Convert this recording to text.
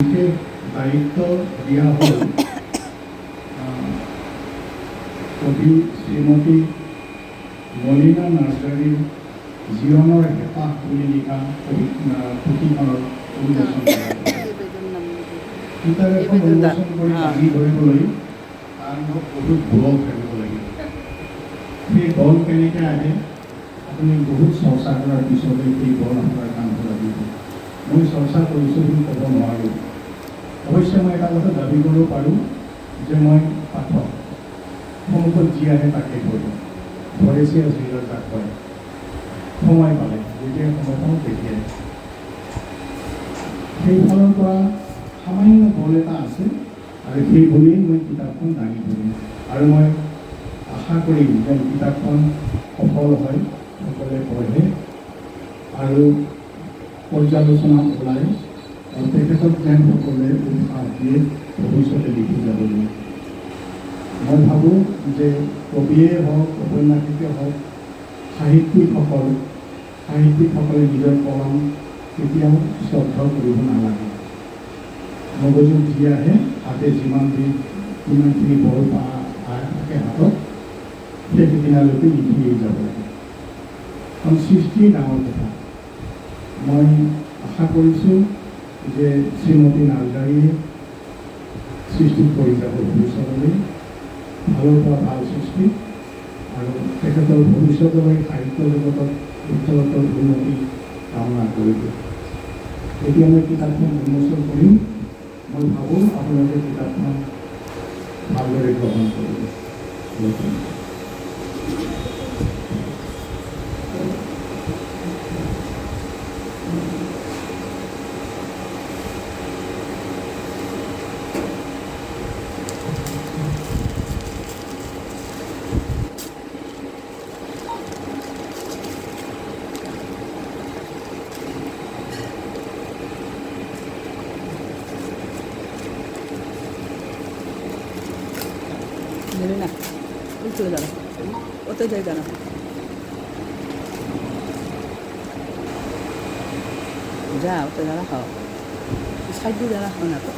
বিশেষ দায়িত্ব দিয়া হল কবি শ্ৰীমতী মলিনা নাৰ্জাৰীৰ জীৱনৰ হেঁপাহ বুলি লিখা পুথিখনৰ উন্মোচন কৰা। কিতাপ এখন উন্মোচন কৰি দাঙি ধৰিবলৈ তাৰ বহুত বল থাকিব লাগিব। সেই বল কেনেকৈ আহে আপুনি বহুত চৰ্চা কৰাৰ পিছতে সেই বল আপোনাৰ কামটো লাগিব। মই চৰ্চা কৰিছোঁ বুলি ক'ব নোৱাৰোঁ। অৱশ্যে মই এটা কথা দাবী কৰিব পাৰোঁ যে মই পাঠক, সন্মুখত যি আহে তাকে কৰোঁ। ভৰেচিয়া জিলাৰ যাক কয় সময় পালে যেতিয়া সময় পাওঁ তেতিয়াই। সেইফালৰ পৰা সামান্য বল এটা আছে আৰু সেই বলেই মই কিতাপখন দাঙি ধৰিম আৰু মই আশা কৰিম যে কিতাপখন সফল হয়, সকলোৱে পঢ়ে আৰু পৰ্যালোচনা ওলায় আৰু তেখেতক যেন সকলোৱে উৎসাহ দিয়ে ভৱিষ্যতে লিখি যাবলৈ। মই ভাবোঁ যে কবিয়ে হওক, ঔপন্যাসিকে হওক, সাহিত্যিকসকলে নিজৰ কলম কেতিয়াও শ্ৰদ্ধা কৰিব নালাগে। মগজুত যি আহে হাতে যিমানখিনি বল থাকে হাতত সেইদিনালৈকে লিখিয়েই যাব লাগে। কাৰণ সৃষ্টি ডাঙৰ কথা। মই আশা কৰিছোঁ যে শ্ৰীমতী নাৰ্জাৰীয়ে সৃষ্টি কৰি যাব ভৱিষ্যতলৈ ভালৰ পৰা ভাল সৃষ্টি আৰু তেখেতৰ ভৱিষ্যতলৈ সাহিত্য জগতত উত্তৰোত্তৰ উন্নতি কামনা কৰিব। এতিয়া মই কিতাপখন উন্মোচন কৰিম। মই ভাবোঁ আপোনালোকে কিতাপখন ভালদৰে গ্ৰহণ কৰিব। নেবে না, ওই চলে যাবে, ওতে জায়গা না। যা ওতে যারা খাও, সাইড দিয়ে যারা খাও না তো।